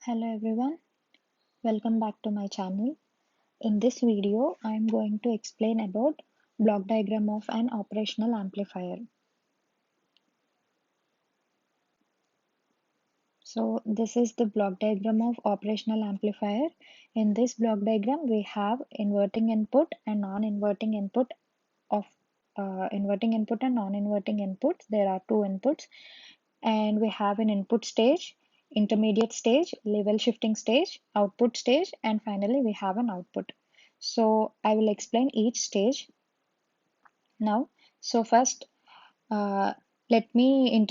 Hello everyone, welcome back to my channel. In this video, I am going to explain about block diagram of an operational amplifier. So this is the block diagram of operational amplifier. In this block diagram, we have inverting input and non-inverting input of inverting input and non-inverting inputs. There are two inputs, and we have an input stage, intermediate stage, level shifting stage, output stage, and finally we have an output. So I will explain each stage now. So first, uh, let me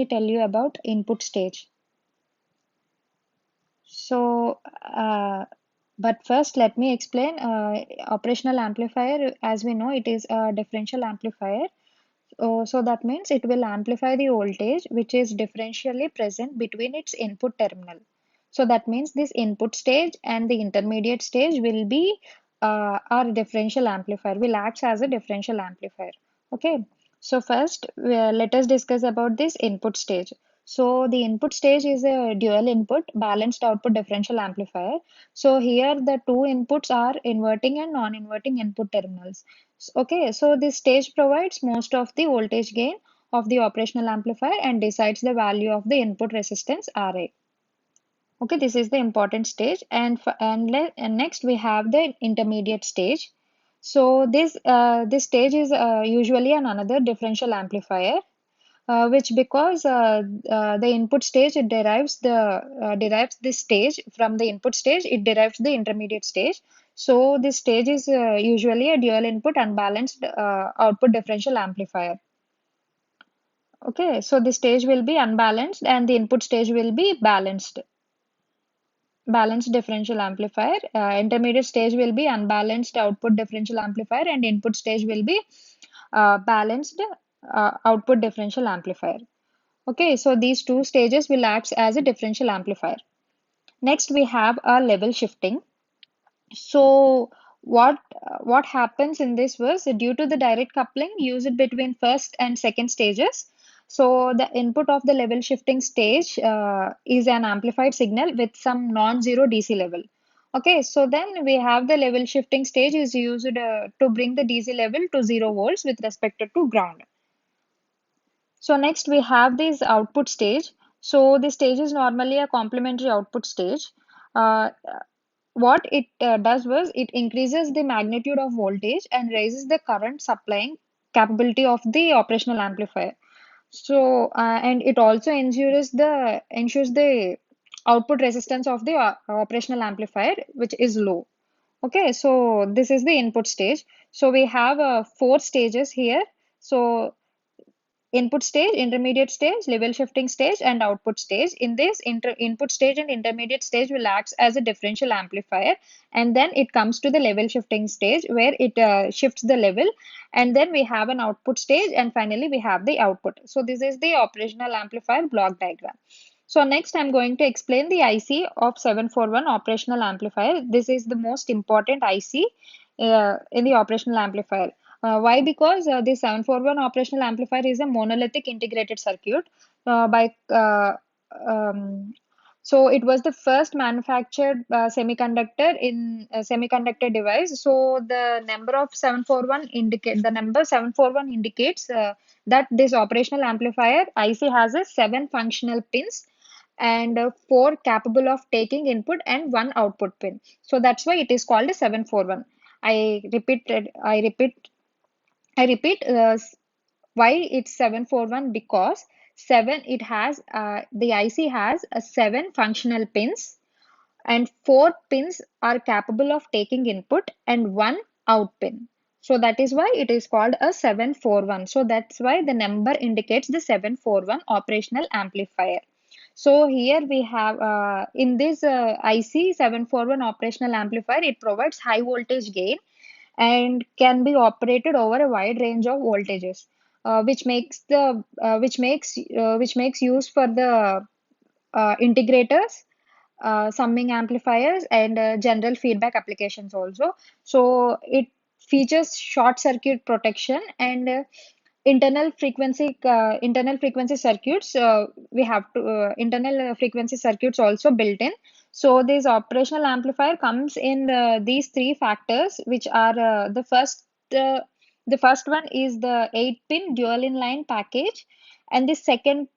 tell you about input stage. So, but first, let me explain operational amplifier. As we know, it is a differential amplifier. So that means it will amplify the voltage which is differentially present between its input terminal. So that means this input stage and the intermediate stage will be our differential amplifier, will act as a differential amplifier. Okay. So first, let us discuss about this input stage. So the input stage is a dual input balanced output differential amplifier. So here the two inputs are inverting and non-inverting input terminals. Okay, so this stage provides most of the voltage gain of the operational amplifier and decides the value of the input resistance RA. Okay, this is the important stage, and next we have the intermediate stage. So this stage is usually another differential amplifier, which because the input stage it derives this stage from the input stage, it derives the intermediate stage. So this stage is usually a dual input unbalanced output differential amplifier. Okay, so the stage will be unbalanced and the input stage will be balanced differential amplifier. Intermediate stage will be unbalanced output differential amplifier, and input stage will be balanced output differential amplifier. Okay, so these two stages will act as a differential amplifier. Next, we have a level shifting. So what happens in this was due to the direct coupling used between first and second stages. So the input of the level shifting stage is an amplified signal with some non-zero DC level. Okay, so then we have the level shifting stage is used to bring the DC level to 0 volts with respect to ground. So next we have this output stage. So this stage is normally a complementary output stage. Uh, what it does was it increases the magnitude of voltage and raises the current supplying capability of the operational amplifier. So and it also ensures the output resistance of the operational amplifier, which is low. Okay, so this is the input stage. So we have four stages here. So input stage, intermediate stage, level shifting stage, and output stage. In this, input stage and intermediate stage will act as a differential amplifier, and then it comes to the level shifting stage where it shifts the level, and then we have an output stage, and finally we have the output. So this is the operational amplifier block diagram. So next I'm going to explain the IC of 741 operational amplifier. This is the most important IC in the operational amplifier. Why? Because the 741 operational amplifier is a monolithic integrated circuit by so it was the first manufactured semiconductor in a semiconductor device. So the number 741 indicates that this operational amplifier IC has a 7 functional pins and four capable of taking input and one output pin. So that's why it is called a 741. I repeated, I repeat, I repeat, why it's 741 because the IC has a 7 functional pins and 4 pins are capable of taking input and one out pin. So that is why it is called a 741. So that's why the number indicates the 741 operational amplifier. So here we have in this IC 741 operational amplifier, it provides high voltage gain and can be operated over a wide range of voltages, which makes use for the integrators, summing amplifiers, and general feedback applications also. So it features short circuit protection, and internal frequency circuits, we have to internal frequency circuits also built in. So this operational amplifier comes in these three factors, which are uh, the first one is the 8-pin dual inline package, and the second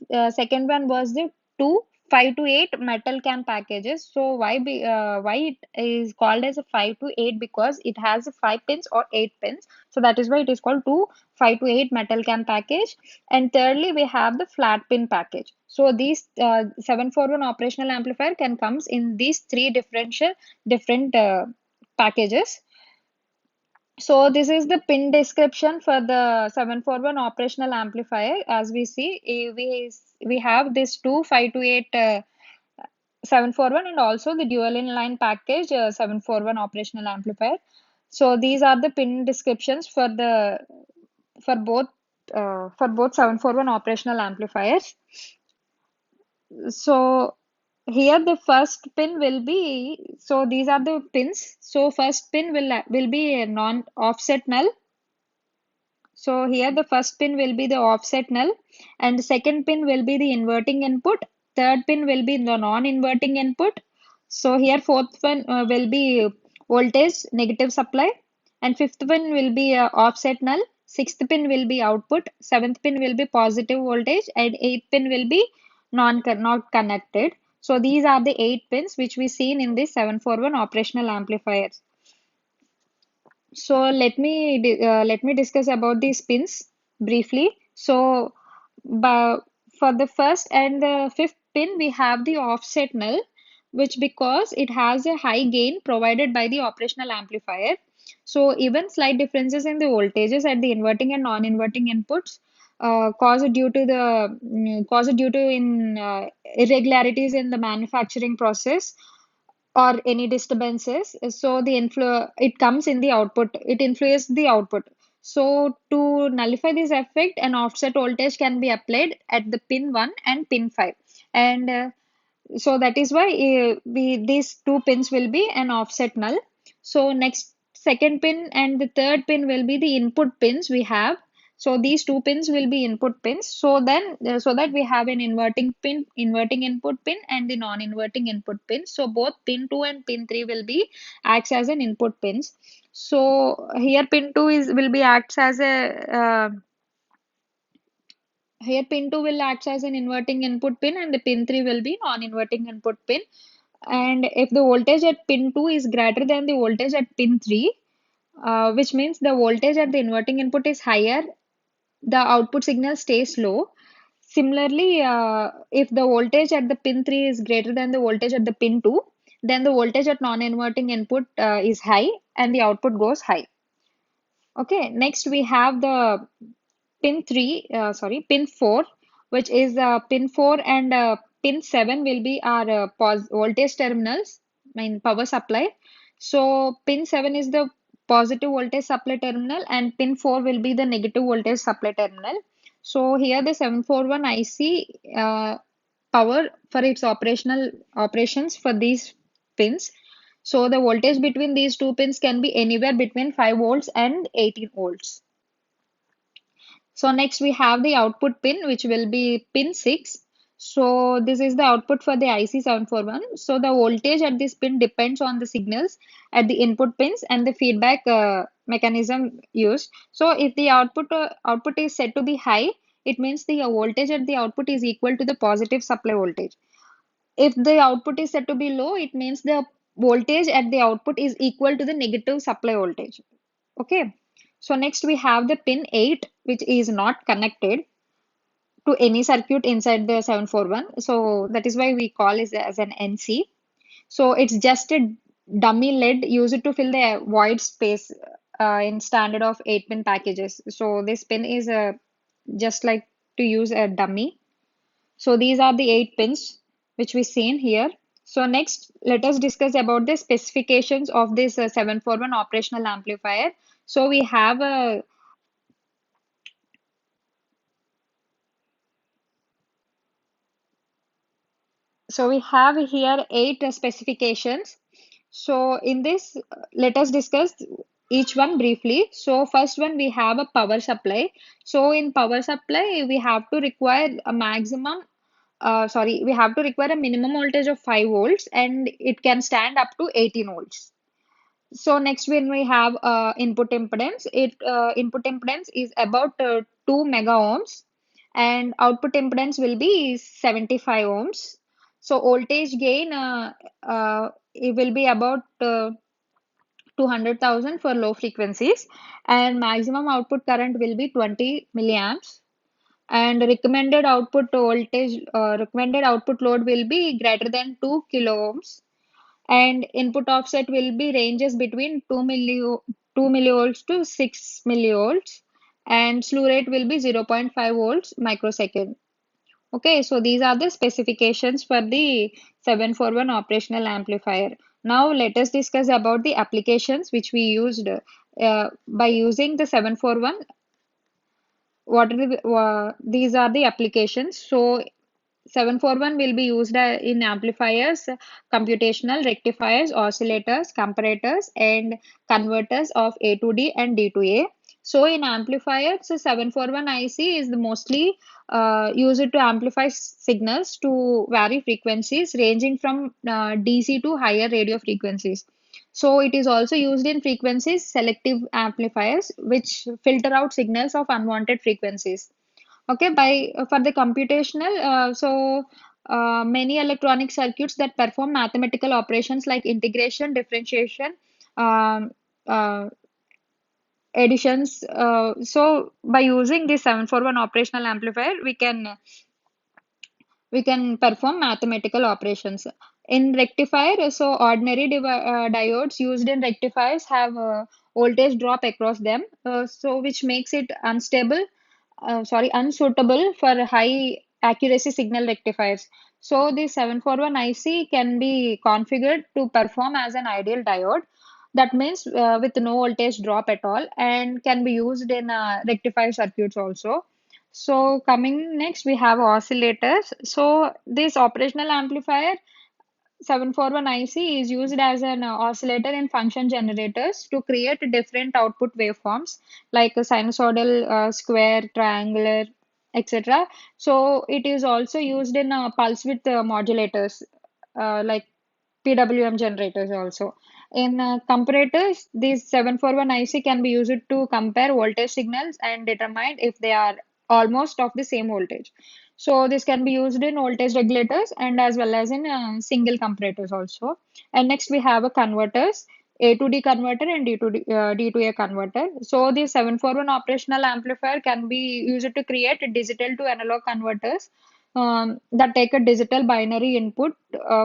one was the two 5 to 8 metal can packages. So why it is called as a 5 to 8? Because it has 5 pins or 8 pins, so that is why it is called two 5 to 8 metal can package. And thirdly, we have the flat pin package. So these 741 operational amplifier can comes in these three different packages. So this is the pin description for the 741 operational amplifier. As we see, we have this two 5 to 8 741 and also the dual inline package 741 operational amplifier. So these are the pin descriptions for both for both 741 operational amplifiers. So here the first pin will be, so these are the pins. So first pin will be a non-offset null. So here the first pin will be the offset null, and the second pin will be the inverting input. Third pin will be the non-inverting input. So here fourth one will be voltage negative supply, and fifth pin will be offset null. Sixth pin will be output. Seventh pin will be positive voltage, and eighth pin will be not connected. So these are the 8 pins which we seen in this 741 operational amplifiers. So let me discuss about these pins briefly. So for the first and the fifth pin, we have the offset null, which because it has a high gain provided by the operational amplifier. So even slight differences in the voltages at the inverting and non-inverting inputs caused due to in irregularities in the manufacturing process or any disturbances. So the it comes in the output, it influences the output. So to nullify this effect, an offset voltage can be applied at the pin 1 and pin 5. And so that is why these two pins will be an offset null. So next, second pin and the third pin will be the input pins we have. So these two pins will be input pins. So then, so that we have an inverting pin, inverting input pin, and the non-inverting input pin. So both pin 2 and pin 3 will be acts as an input pins. So here pin 2 is will be acts as a here pin 2 will act as an inverting input pin, and the pin 3 will be non-inverting input pin. And if the voltage at pin 2 is greater than the voltage at pin 3, which means the voltage at the inverting input is higher, the output signal stays low. Similarly, if the voltage at the pin 3 is greater than the voltage at the pin 2, then the voltage at non-inverting input is high and the output goes high. Okay, next we have the pin 4, which is pin 4 and pin 7 will be our voltage terminals, I mean power supply. So pin 7 is the positive voltage supply terminal, and pin 4 will be the negative voltage supply terminal. So here the 741 IC power for its operations for these pins. So the voltage between these two pins can be anywhere between 5 volts and 18 volts. So next we have the output pin, which will be pin 6. So this is the output for the IC741. So the voltage at this pin depends on the signals at the input pins and the feedback mechanism used. So if the output is said to be high, it means the voltage at the output is equal to the positive supply voltage. If the output is said to be low, it means the voltage at the output is equal to the negative supply voltage. Okay. So next we have the pin 8, which is not connected to any circuit inside the 741. So that is why we call it as an NC. So it's just a dummy LED used to fill the void space in standard of 8-pin packages. So this pin is just like to use a dummy. So these are the 8 pins which we seen here. So next, let us discuss about the specifications of this 741 operational amplifier. So we have a So we have here 8 specifications. So in this, let us discuss each one briefly. So first one we have a power supply. So in power supply we have to require a maximum we have to require a minimum voltage of 5 volts and it can stand up to 18 volts. So next when we have input impedance, input impedance is about 2 mega ohms and output impedance will be 75 ohms. So voltage gain it will be about 200,000 for low frequencies and maximum output current will be 20 milliamps and recommended output load will be greater than 2 kilo ohms and input offset will be ranges between 2 millivolts to 6 millivolts and slew rate will be zero point 0.5 volts microsecond. Okay, so these are the specifications for the 741 operational amplifier. Now let us discuss about the applications which we used by using the 741. What are these are the applications. So 741 will be used in amplifiers, computational rectifiers, oscillators, comparators, and converters of A to D and D to A. So in amplifiers, 741 IC is the mostly used to amplify signals to vary frequencies ranging from DC to higher radio frequencies. So it is also used in frequencies selective amplifiers, which filter out signals of unwanted frequencies. Okay, by for the computational, many electronic circuits that perform mathematical operations like integration, differentiation, um, uh, additions. So by using this 741 operational amplifier, we can perform mathematical operations. In rectifier, so ordinary diodes used in rectifiers have voltage drop across them, so which makes it unsuitable for high accuracy signal rectifiers. So the 741 IC can be configured to perform as an ideal diode. That means with no voltage drop at all and can be used in rectifier circuits also. So coming next, we have oscillators. So this operational amplifier 741 IC is used as an oscillator in function generators to create different output waveforms like a sinusoidal, square, triangular, etc. So it is also used in pulse width modulators like PWM generators also. In comparators, these 741 IC can be used to compare voltage signals and determine if they are almost of the same voltage. So this can be used in voltage regulators and as well as in single comparators also. And next we have a converters, A to D converter and D to A converter. So the 741 operational amplifier can be used to create digital to analog converters that take a digital binary input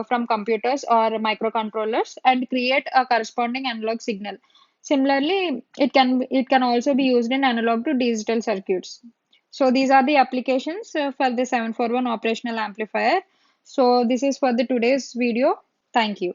from computers or microcontrollers and create a corresponding analog signal. Similarly, it can also be used in analog to digital circuits. So these are the applications for the 741 operational amplifier. So this is for the today's video. Thank you.